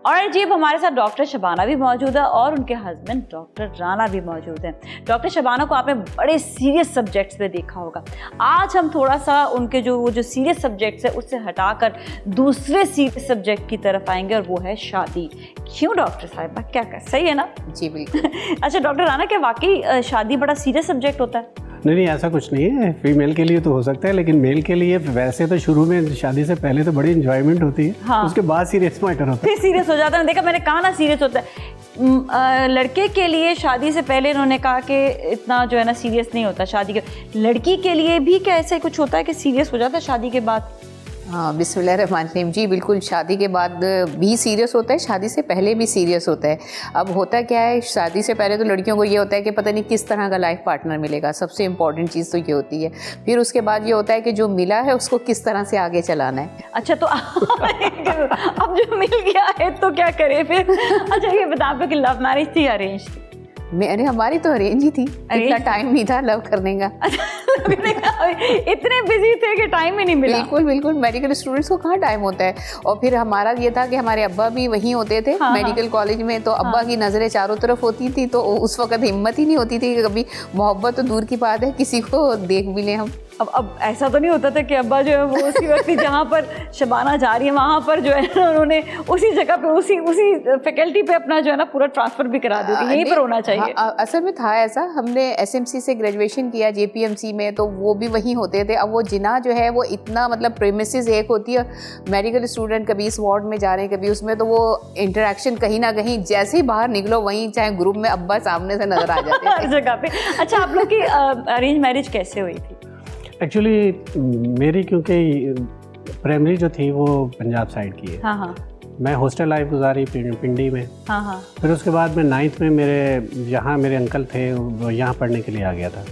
और जी अब हमारे साथ डॉक्टर शबाना भी मौजूद है और उनके हस्बैंड डॉक्टर राना भी मौजूद हैं। डॉक्टर शबाना को आपने बड़े सीरियस सब्जेक्ट्स में देखा होगा। आज हम थोड़ा सा उनके जो सीरियस सब्जेक्ट्स है उससे हटाकर दूसरे सीरियस सब्जेक्ट की तरफ आएंगे और वो है शादी। क्यों डॉक्टर साहिबा, क्या कर सही है ना? जी बिल्कुल। अच्छा डॉक्टर राना, क्या वाकई शादी बड़ा सीरियस सब्जेक्ट होता है? नहीं, ऐसा कुछ नहीं है। फीमेल के लिए तो हो सकता है, लेकिन मेल के लिए वैसे तो शुरू में शादी से पहले तो बड़ी इंजॉयमेंट होती है। हाँ। उसके बाद सीरियस मैटर होता है। फिर सीरियस हो जाता है। देखा, मैंने कहा ना सीरियस होता है। लड़के के लिए शादी से पहले इन्होंने कहा कि इतना जो है ना सीरियस नहीं होता शादी के। लड़की के लिए भी क्या ऐसा कुछ होता है कि सीरियस हो जाता है शादी के बाद? हाँ, बिस्मिल्लाहिर्रहमानिर्रहीम। जी बिल्कुल, शादी के बाद भी सीरियस होता है, शादी से पहले भी सीरियस होता है। अब होता क्या है, शादी से पहले तो लड़कियों को ये होता है कि पता नहीं किस तरह का लाइफ पार्टनर मिलेगा, सबसे इम्पॉर्टेंट चीज़ तो ये होती है। फिर उसके बाद ये होता है कि जो मिला है उसको किस तरह से आगे चलाना है। अच्छा, तो अब जो मिल गया है तो क्या करें फिर? अच्छा ये बता, आपकी लव मैरिज थी अरेंज थी? हमारी तो अरेंज ही थी। इतना टाइम नहीं था लव करने का। इतने बिजी थे कि टाइम ही नहीं मिला। बिल्कुल बिल्कुल, मेडिकल स्टूडेंट्स को कहाँ टाइम होता है। और फिर हमारा ये था कि हमारे अब्बा भी वहीं होते थे। हाँ, मेडिकल कॉलेज में, तो अब्बा की नज़रें चारों तरफ होती थी, तो उस वक्त हिम्मत ही नहीं होती थी कि कभी मोहब्बत तो दूर की बात है किसी को देख भी लें हम। अब ऐसा तो नहीं होता था कि अब्बा जो है वो उसी वक्त जहाँ पर शबाना जा रही है वहाँ पर जो है ना उन्होंने उसी जगह पे उसी फैकल्टी पे अपना जो है ना पूरा ट्रांसफ़र भी करा दिया, यहीं पर होना चाहिए। असल में था ऐसा, हमने एसएमसी से ग्रेजुएशन किया जेपीएमसी में, तो वो भी वहीं होते थे। अब वो जिना जो है वो इतना मतलब प्रेमिसेस एक होती है, मेडिकल स्टूडेंट कभी इस वार्ड में जा रहे हैं कभी उसमें, तो वो इंटरेक्शन कहीं ना कहीं जैसे ही बाहर निकलो वहीं चाहे ग्रुप में अब्बा सामने से नजर आ जाते हर जगह पे। अच्छा, आप लोग की अरेंज मैरिज कैसे हुई थी? एक्चुअली मेरी क्योंकि प्राइमरी जो थी वो पंजाब साइड की है। हाँ हाँ। मैं हॉस्टल लाइफ गुजारी पिंडी में। हाँ हाँ। फिर उसके बाद मैं 9th में यहाँ मेरे अंकल थे, वो यहाँ पढ़ने के लिए आ गया था।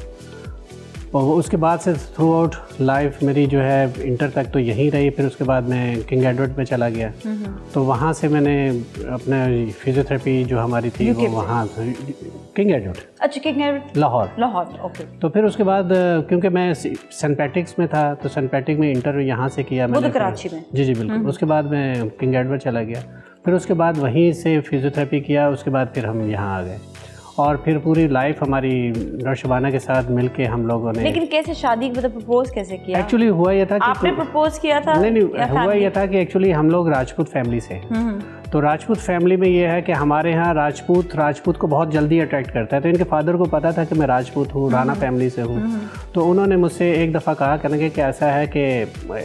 और उसके बाद से थ्रू आउट लाइफ मेरी जो है इंटर तक तो यहीं रही। फिर उसके बाद मैं किंग एडवर्ड में चला गया, तो वहाँ से मैंने अपना फिजियोथेरेपी जो हमारी थी वो वहाँ किंग एडवर्ड। अच्छा, किंग एडवर्ड लाहौर, ओके। तो फिर उसके बाद क्योंकि मैं सेंट पैट्रिक्स में था, तो सेंट पैट्रिक में इंटर यहाँ से किया मैंने, कराची में। जी बिल्कुल। उसके बाद मैं किंग एडवर्ड चला गया, फिर उसके बाद वहीं से फिजियोथेरेपी किया। उसके बाद फिर हम यहाँ आ गए और फिर पूरी लाइफ हमारी डॉक्टर शबाना के साथ मिलके हम लोगों ने। लेकिन कैसे शादी मतलब प्रपोज कैसे किया? एक्चुअली हुआ ये था कि आपने प्रपोज किया था? नहीं, हुआ ये था कि एक्चुअली हम लोग राजपूत फैमिली से। तो राजपूत फैमिली में ये है कि हमारे यहाँ राजपूत को बहुत जल्दी अट्रैक्ट करता है। तो इनके फादर को पता था कि मैं राजपूत हूँ, राणा फैमिली से हूँ। तो उन्होंने मुझसे एक दफ़ा कहा करने कि ऐसा है कि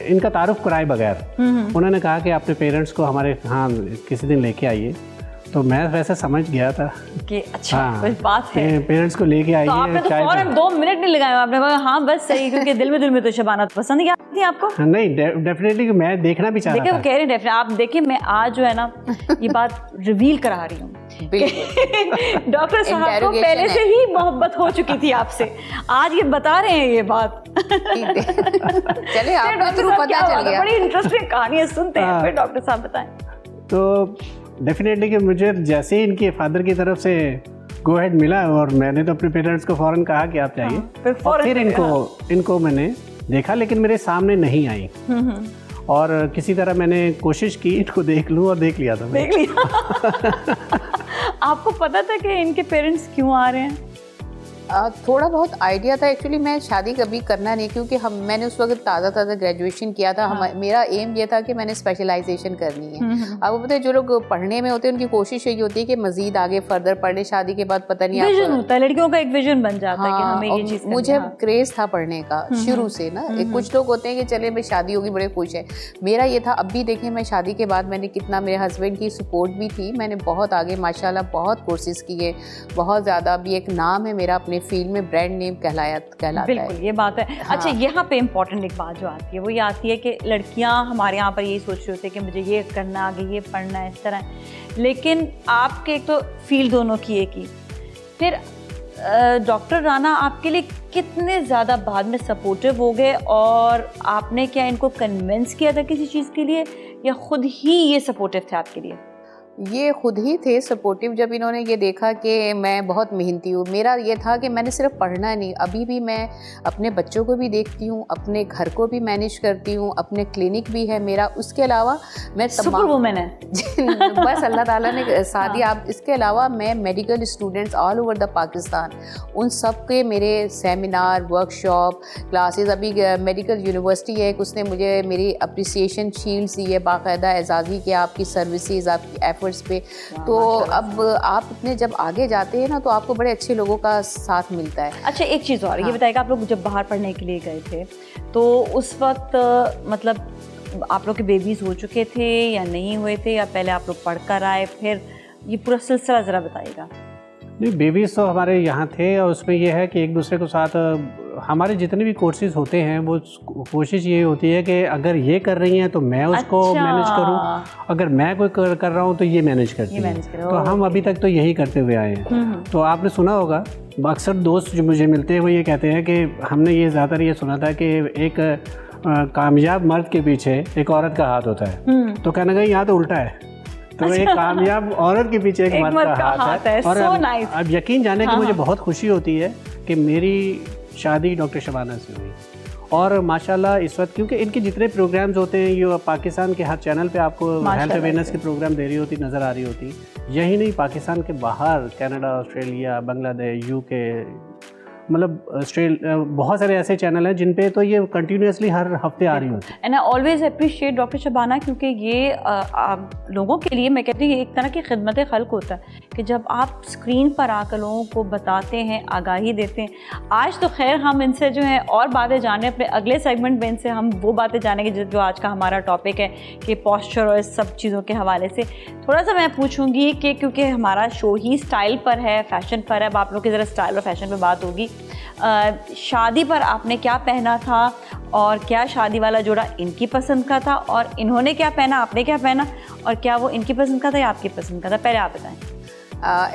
इनका तारुफ कराए बगैर उन्होंने कहा कि अपने पेरेंट्स को हमारे यहाँ किसी दिन लेके आइए। तो मैं वैसे समझ गया था कि अच्छा कोई बात है, पेरेंट्स को लेके आइए। तो आपने तो फौरन 2 मिनट नहीं लगाया, आपने कहा हाँ बस सही, क्योंकि दिल में तो शबाना पसंद क्या थी आपको? नहीं, डेफिनेटली मैं देखना भी चाह रहा था। देखिए वो कह रहे हैं, आप देखिए मैं आज जो है ना ये बात रिवील करा रही हूँ। डॉक्टर साहब को पहले से ही मोहब्बत हो चुकी थी आपसे, आज ये बता रहे हैं ये बात। चलिए आपको तो पता चल गया। बड़ी इंटरेस्टिंग कहानी है, सुनते हैं फिर डॉक्टर साहब बताएं। तो डेफिनेटली कि मुझे जैसे ही इनके फादर की तरफ से गो हेड मिला और मैंने तो अपने पेरेंट्स को फ़ौरन कहा कि आप जाइए। फिर इनको मैंने देखा, लेकिन मेरे सामने नहीं आई और किसी तरह मैंने कोशिश की इनको देख लूँ और देख लिया था। देख लिया। आपको पता था कि इनके पेरेंट्स क्यों आ रहे हैं? थोड़ा बहुत आइडिया था। एक्चुअली मैं शादी कभी करना नहीं, क्योंकि मैंने उस वक्त ताज़ा ग्रेजुएशन किया था। मेरा एम ये था कि मैंने स्पेशलाइजेशन करनी है। अब वो पता है जो लोग पढ़ने में होते हैं उनकी कोशिश यही होती है कि मज़ीद आगे फर्दर पढ़ ले, शादी के बाद पता नहीं विजन होता है, लड़कियों का एक विजन बन जाता है कि हमें ये चीज़। मुझे क्रेज़ था पढ़ने का शुरू से ना। कुछ लोग होते हैं कि चले भाई शादी होगी बड़े खुश है, मेरा ये था। अब भी देखें मैं शादी के बाद मैंने कितना, मेरे हस्बैंड की सपोर्ट भी थी, मैंने बहुत आगे माशाल्लाह बहुत कोर्सेज किए, बहुत ज़्यादा। अभी एक नाम है मेरा अपने फील्ड में, ब्रांड नेम कहलाता है। बिल्कुल ये बात है। हाँ। अच्छा, यहाँ पे इम्पोर्टेंट एक बात जो आती है वो ये आती है कि लड़कियाँ हमारे यहाँ पर यही सोच रही होती है कि मुझे ये करना, आगे ये पढ़ना है, इस तरह। लेकिन आपके एक तो फील्ड दोनों की एक ही, फिर डॉक्टर राना आपके लिए कितने ज़्यादा बाद में सपोर्टिव हो गए और आपने क्या इनको कन्विंस किया था किसी चीज़ के लिए या खुद ही ये सपोर्टिव थे आपके लिए? ये खुद ही थे सपोर्टिव। जब इन्होंने ये देखा कि मैं बहुत मेहनती हूँ, मेरा ये था कि मैंने सिर्फ पढ़ना नहीं, अभी भी मैं अपने बच्चों को भी देखती हूँ, अपने घर को भी मैनेज करती हूँ, अपने क्लिनिक भी है मेरा, उसके अलावा मैं सुपर वुमेन है। लेकिन बस अल्लाह ताला ने साथ दिया। आप इसके अलावा मैं medical students all over the Pakistan, उन सब के मेरे सेमिनार, वर्कशॉप, क्लासेस, अभी मेडिकल यूनिवर्सिटी है, उसने मुझे मेरी अप्रिसिएशन शील्ड्स दी है बाकायदा, एजाज़ी के आपकी सर्विसेज, आपकी एफर्ट्स पे। तो अब आप इतने जब आगे जाते हैं ना तो आपको बड़े अच्छे लोगों का साथ मिलता है। अच्छा, एक चीज़ और, ये बताइएगा, आप लोग जब बाहर पढ़ने के लिए गए थे तो उस वक्त मतलब आप लोग के बेबीज़ हो चुके थे या नहीं हुए थे, या पहले आप लोग पढ़ कर आए, फिर ये पूरा सिलसिला ज़रा बताइएगा। नहीं, बेबीज़ तो हमारे यहाँ थे, और उसमें यह है कि एक दूसरे के साथ हमारे जितने भी कोर्सेज होते हैं वो कोशिश ये होती है कि अगर ये कर रही हैं तो मैं उसको मैनेज करूं, अगर मैं कोई कर रहा हूं तो ये मैनेज करती है। तो हम अभी तक तो यही करते हुए आए हैं। तो आपने सुना होगा, अक्सर दोस्त जो मुझे मिलते हैं वो ये कहते हैं कि हमने ये ज़्यादातर ये सुना था कि एक कामयाब मर्द के पीछे एक औरत का हाथ होता है, तो कहना गया यहाँ तो उल्टा है। तो एक कामयाब औरत के पीछे एक मर्द का हाथ है। और अब यकीन जाने की मुझे बहुत खुशी होती है कि मेरी शादी डॉक्टर शबाना से हुई, और माशाल्लाह इस वक्त क्योंकि इनके जितने प्रोग्राम्स होते हैं ये पाकिस्तान के हर चैनल पे आपको हेल्थ अवेयरनेस के प्रोग्राम दे रही होती, नज़र आ रही होती। यही नहीं, पाकिस्तान के बाहर कनाडा, ऑस्ट्रेलिया, बांग्लादेश, यूके, मतलब बहुत सारे ऐसे चैनल हैं जिन पे तो ये कंटिन्यूसली हर हफ्ते आ रही होती है। And I always appreciate doctor Shabana, क्योंकि ये लोगों के लिए, मैं कहती हूँ, एक तरह की खिदमत खल्क होता है कि जब आप स्क्रीन पर आकर लोगों को बताते हैं, आगाही देते हैं। आज तो खैर हम इनसे जो है और बातें जाने, अपने अगले सेगमेंट में इनसे हम वो बातें जानेंगे जो आज का हमारा टॉपिक है कि पॉस्चर और इस सब चीज़ों के हवाले से थोड़ा सा मैं पूछूंगी कि क्योंकि हमारा शो ही स्टाइल पर है, फैशन पर है, अब आप लोग की ज़रा स्टाइल और फैशन पर बात होगी। शादी पर आपने क्या पहना था, और क्या शादी वाला जोड़ा इनकी पसंद का था, और इन्होंने क्या पहना, आपने क्या पहना, और क्या वो इनकी पसंद का था या आपकी पसंद का था, पहले आप बताएं।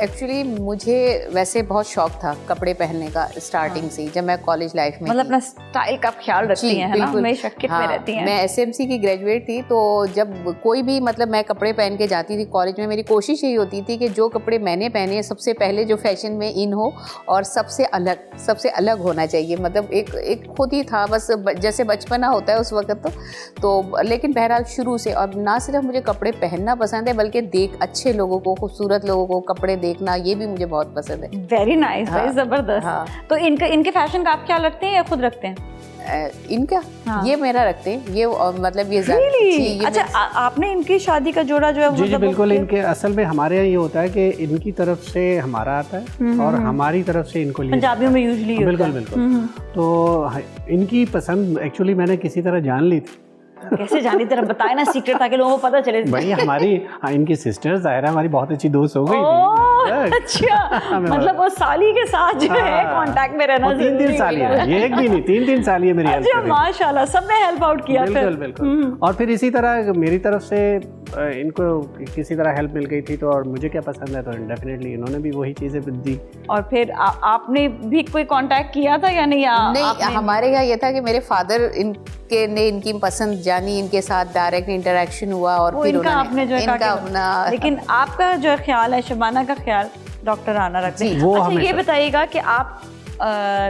एक्चुअली मुझे वैसे बहुत शौक था कपड़े पहनने का स्टार्टिंग से, जब मैं कॉलेज लाइफ में मतलब अपना स्टाइल का ख्याल रखती हैं, है ना, हमेशा किट में रहती हैं। मैं एसएमसी की ग्रेजुएट थी, तो जब कोई भी मतलब मैं कपड़े पहन के जाती थी कॉलेज में, मेरी कोशिश यही होती थी कि जो कपड़े मैंने पहने सबसे पहले जो फैशन में इन हो और सबसे अलग होना चाहिए। मतलब एक खुद ही था बस, जैसे बचपना होता है उस वक्त तो लेकिन बहरहाल शुरू से, और ना सिर्फ मुझे कपड़े पहनना पसंद है बल्कि अच्छे लोगों को, खूबसूरत लोगों को कपड़े देखना, ये भी मुझे बहुत पसंद है। वेरी नाइस, वेरी जबरदस्त। हाँ। तो इनके फैशन का आप ख्याल रखते हैं या खुद रखते हैं? इनका ये मेरा रखते हैं, ये मतलब ये really? अच्छा, आपने इनकी शादी का जोड़ा जो है जी बिल्कुल, इनके असल में हमारे यहाँ ये होता है कि इनकी तरफ से हमारा आता है और हमारी तरफ से इनको लिया। पंजाबियों में यूजुअली बिल्कुल। तो इनकी पसंद एक्चुअली मैंने किसी तरह जान ली थी। कैसे जानी, तरह बताए ना, सीक्रेट ताकि लोगों को पता चले। भाई हमारी इनकी सिस्टर ज़ाहिरा हमारी बहुत अच्छी दोस्त हो गई थी। अच्छा, मतलब वो साली के साथ जो है कांटेक्ट में रहना, 3 साल है, ये एक भी नहीं, 3 साल है मेरी हेल्प। अच्छा, माशाल्लाह, सबने हेल्प आउट किया। बिल्कुल। और फिर इसी तरह मेरी तरफ से इनको किसी तरह हेल्प मिल गई थी, तो और मुझे क्या पसंद है तो डेफिनेटली इन्होंने भी वही चीज़ें दी। और फिर आपने भी कोई कांटेक्ट किया था या नहीं? नहीं, हमारे यहाँ ये था कि मेरे फादर इनकी पसंद जानी, इनके साथ डायरेक्ट इंटरेक्शन हुआ, और फिर आपने जो इनका अपना। लेकिन आपका जो ख्याल है, शबाना का ख्याल डॉक्टर राना रखते हैं। अच्छा, ये बताइएगा कि आप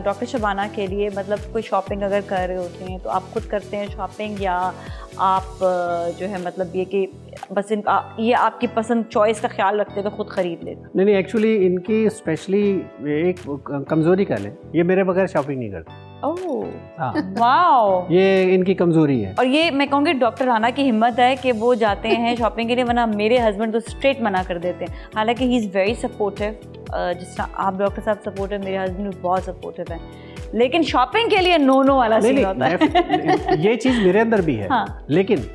डॉक्टर शबाना के लिए मतलब कोई शॉपिंग अगर कर रहे होते हैं तो आप खुद करते हैं शॉपिंग, या आप जो है मतलब ये कि बस ये आपकी पसंद चॉइस का ख्याल रखते हैं तो खुद खरीद लेते? नहीं, एक्चुअली इनकी स्पेशली एक कमज़ोरी का है, ये मेरे बगैर शॉपिंग नहीं करते। ओह वाओ, ये इनकी कमज़ोरी है। और ये मैं कहूँगी डॉक्टर राना की हिम्मत है कि वो जाते हैं शॉपिंग के लिए, वरना मेरे हस्बैंड तो स्ट्रेट मना कर देते हैं। हालांकि ही इज़ वेरी सपोर्टिव, जिस तरह आप डॉक्टर साहब सपोर्टिव, मेरे हस्बैंड भी बहुत सपोर्टिव हैं, लेकिन शॉपिंग के लिए नो वाला सीन होता है। ये चीज़ मेरे अंदर भी है। हाँ। लेकिन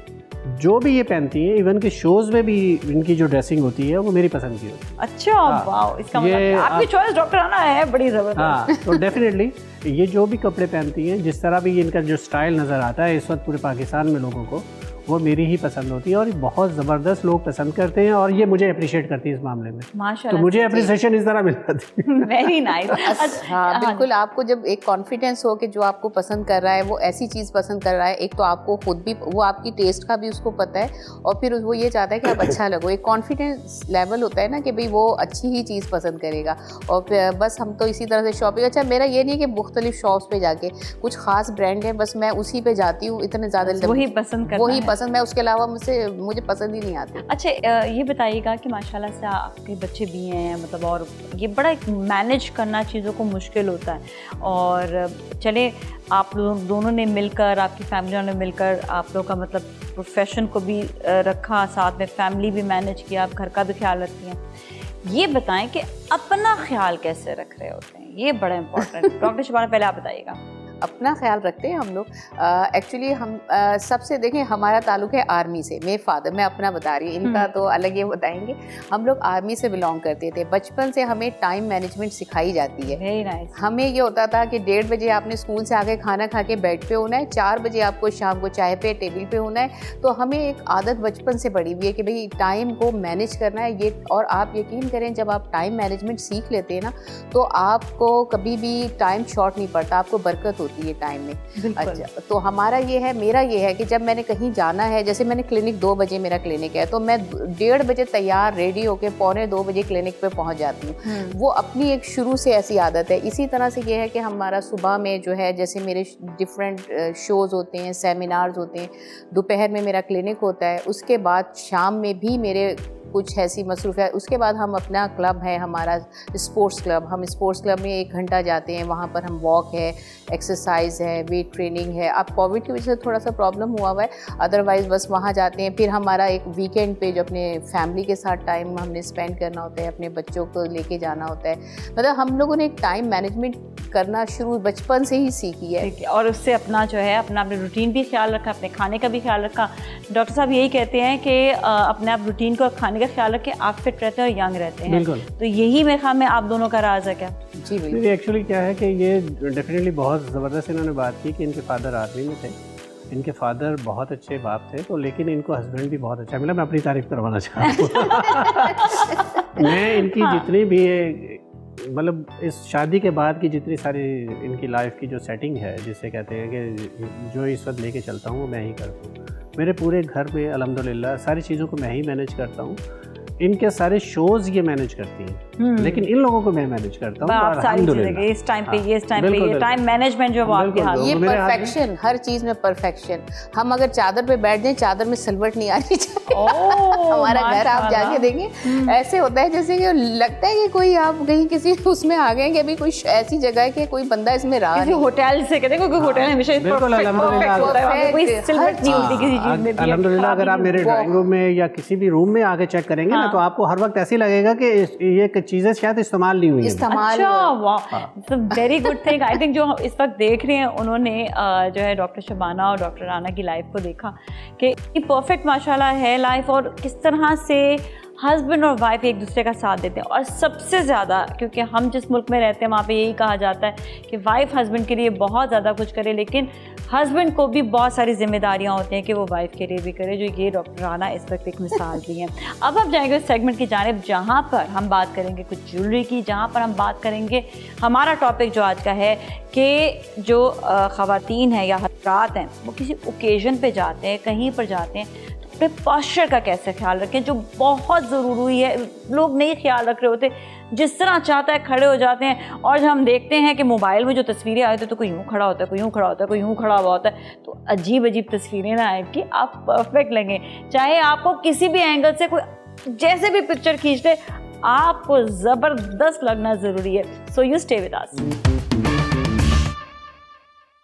जो भी ये पहनती है, इवन के शोज में भी इनकी जो ड्रेसिंग होती है वो मेरी पसंद की होती है। अच्छा, वाओ, इसका मतलब आपकी चॉइस डॉक्टर राना है बड़ी जबरदस्त। हाँ, तो डेफिनेटली ये जो भी कपड़े पहनती हैं, जिस तरह भी इनका जो स्टाइल नज़र आता है इस वक्त पूरे पाकिस्तान में लोगों को, वो मेरी ही पसंद होती है, और बहुत ज़बरदस्त लोग पसंद करते हैं, और ये मुझे अप्रिशिएट करती है इस मामले में। माशाल्लाह, तो मुझे अप्रिसिएशन इस तरह मिल जाती है। Very nice. हाँ बिल्कुल, आपको जब एक कॉन्फिडेंस हो कि जो आपको पसंद कर रहा है वो ऐसी चीज़ पसंद कर रहा है, एक तो आपको खुद भी वो आपकी टेस्ट का भी उसको पता है, और फिर वो ये चाहता है कि आप अच्छा लगो। एक कॉन्फिडेंस लेवल होता है ना कि भाई वो अच्छी ही चीज़ पसंद करेगा। और फिर बस हम तो इसी तरह से शॉपिंग, अच्छा मेरा ये नहीं है कि मुख्तलिफ शॉप्स पे जाके कुछ खास ब्रांड है बस मैं उसी पे जाती हूँ, इतने ज़्यादा वही पसंद पसंद, मैं उसके अलावा मुझे पसंद ही नहीं आती। अच्छा ये बताइएगा कि माशाल्लाह से आपके बच्चे भी हैं, मतलब और ये बड़ा एक मैनेज करना चीज़ों को मुश्किल होता है, और चले आप लोग दोनों ने मिलकर, आपकी फैमिली ने मिलकर आप लोग का मतलब प्रोफेशन को भी रखा, साथ में फैमिली भी मैनेज किया, आप घर का भी ख्याल रखती हैं। ये बताएं कि अपना ख्याल कैसे रख रहे होते हैं, ये बड़ा इंपॉर्टेंट। डॉक्टर शबाना पहले आप बताइएगा। अपना ख्याल रखते हैं हम लोग। एक्चुअली हम सबसे देखें, हमारा ताल्लुक़ है आर्मी से। मेरे फादर, मैं अपना बता रही हूँ, इनका तो अलग ये बताएंगे। हम लोग आर्मी से बिलोंग करते थे। बचपन से हमें टाइम मैनेजमेंट सिखाई जाती है। Very nice. हमें ये होता था कि 1:30 बजे आपने स्कूल से आके खाना खा के बेड पे होना है, 4 बजे आपको शाम को चाय पे टेबल पे होना है। तो हमें एक आदत बचपन से पड़ी हुई है कि भाई टाइम को मैनेज करना है ये। और आप यकीन करें, जब आप टाइम मैनेजमेंट सीख लेते हैं ना, तो आपको कभी भी टाइम शॉर्ट नहीं पड़ता, आपको बरकत होती है टाइम में। अच्छा, तो हमारा ये है, मेरा ये है कि जब मैंने कहीं जाना है, जैसे मैंने क्लिनिक 2 बजे मेरा क्लिनिक है, तो मैं 1:30 बजे तैयार रेडी होके 1:45-2 बजे क्लिनिक पे पहुंच जाती हूँ। वो अपनी एक शुरू से ऐसी आदत है। इसी तरह से ये है कि हमारा सुबह में जो है, जैसे मेरे डिफरेंट शोज़ होते हैं, सेमिनार्स होते हैं, दोपहर में मेरा क्लिनिक होता है, उसके बाद शाम में भी मेरे कुछ ऐसी मसरूफ़ है। उसके बाद हम अपना क्लब है हमारा स्पोर्ट्स क्लब, हम स्पोर्ट्स क्लब में 1 घंटा जाते हैं। वहाँ पर हम वॉक है, एक्सरसाइज है, वेट ट्रेनिंग है। अब कोविड की वजह से थोड़ा सा प्रॉब्लम हुआ हुआ है, अदरवाइज़ बस वहाँ जाते हैं। फिर हमारा एक वीकेंड पे जो अपने फैमिली के साथ टाइम हमने स्पेंड करना होता है, अपने बच्चों को लेके जाना होता है। मतलब हम लोगों ने टाइम मैनेजमेंट करना शुरू बचपन से ही सीखी है। और उससे अपना जो है अपना रूटीन भी ख्याल रखा, अपने खाने का भी ख्याल रखा। डॉक्टर साहब यही कहते हैं कि अपने आप रूटीन को, खाने का ख्याल रखें, आप फिट रहते हैं और यंग रहते हैं। बिल्कुल। तो यही मेरे ख्याल में आप दोनों का राज है क्या? जी बिल्कुल। एक्चुअली क्या है कि ये डेफिनेटली बहुत ज़बरदस्त इन्होंने बात की कि इनके फादर आर्मी में थे, इनके फादर बहुत अच्छे बाप थे, तो लेकिन इनको हस्बैंड भी बहुत अच्छा मिला। मैं अपनी तारीफ़ करवाना चाहता हूँ। मैं इनकी जितनी भी मतलब इस शादी के बाद की जितनी सारी इनकी लाइफ की जो सेटिंग है, जिसे कहते हैं कि जो इस वक्त लेके चलता हूँ वो मैं ही करता हूँ। मेरे पूरे घर में अल्हम्दुलिल्लाह सारी चीज़ों को मैं ही मैनेज करता हूँ। इनके सारे शोज़ ये मैनेज करती हैं, लेकिन इन लोगों को मैं मैनेज करता हूँ। आप सारी चीज़ें इस टाइम पे ये, इस टाइम पे ये, टाइम मैनेजमेंट जो आपके हाथ में। ये परफेक्शन, हर चीज़ में परफेक्शन। हम अगर चादर पे बैठ जाएं, चादर में सिलवट नहीं आनी चाहिए। हमारा घर आप जाके देंगे, ऐसे होता है जैसे कि लगता है कि कोई आप कहीं किसी उसमें आ गए कि अभी कोई ऐसी जगह है कि कोई बंदा इसमें रहा नहीं। होटल से कहते हैं, क्योंकि होटल हमेशा अल्हम्दुलिल्लाह अगर आप मेरे ड्राइंग रूम में या किसी भी रूम में आके चेक करेंगे ना, तो आपको हर वक्त ऐसे लगेगा कि ये चीज़ें शायद इस्तेमाल नहीं हुई हैं। अच्छा, वाह, very good thing. I think जो इस वक्त देख रहे हैं उन्होंने जो है डॉक्टर शबाना और डॉक्टर राना की लाइफ को देखा कि परफेक्ट माशाल्लाह है लाइफ, और किस तरह से हस्बैंड और वाइफ एक दूसरे का साथ देते हैं। और सबसे ज़्यादा, क्योंकि हम जिस मुल्क में रहते हैं वहाँ पे यही कहा जाता है कि वाइफ हस्बैंड के लिए बहुत ज़्यादा कुछ करे, लेकिन हस्बैंड को भी बहुत सारी जिम्मेदारियाँ होती हैं कि वो वाइफ के लिए भी करे, जो ये डॉक्टर राना इस वक्त एक मिसाल दी है। अब हम जाएंगे उस सेगमेंट की जानिब जहाँ पर हम बात करेंगे कुछ ज्वेलरी की, जहाँ पर हम बात करेंगे, हमारा टॉपिक जो आज का है कि जो ख़वातीन हैं या हज़रात हैं वो किसी ओकेज़न पे जाते हैं, कहीं पर जाते हैं, अपने पोस्चर का कैसे ख्याल रखें, जो बहुत ज़रूरी है। लोग नहीं ख्याल रख रहे होते, जिस तरह चाहता है खड़े हो जाते हैं। और जब हम देखते हैं कि मोबाइल में जो तस्वीरें आती हैं तो कोई यूँ खड़ा होता है, कोई यूँ खड़ा होता है, कोई यूँ खड़ा हुआ होता है, तो अजीब अजीब तस्वीरें ना आए कि आप परफेक्ट लगें। चाहे आपको किसी भी एंगल से कोई जैसे भी पिक्चर खींच ले, आपको ज़बरदस्त लगना ज़रूरी है। So you stay with us.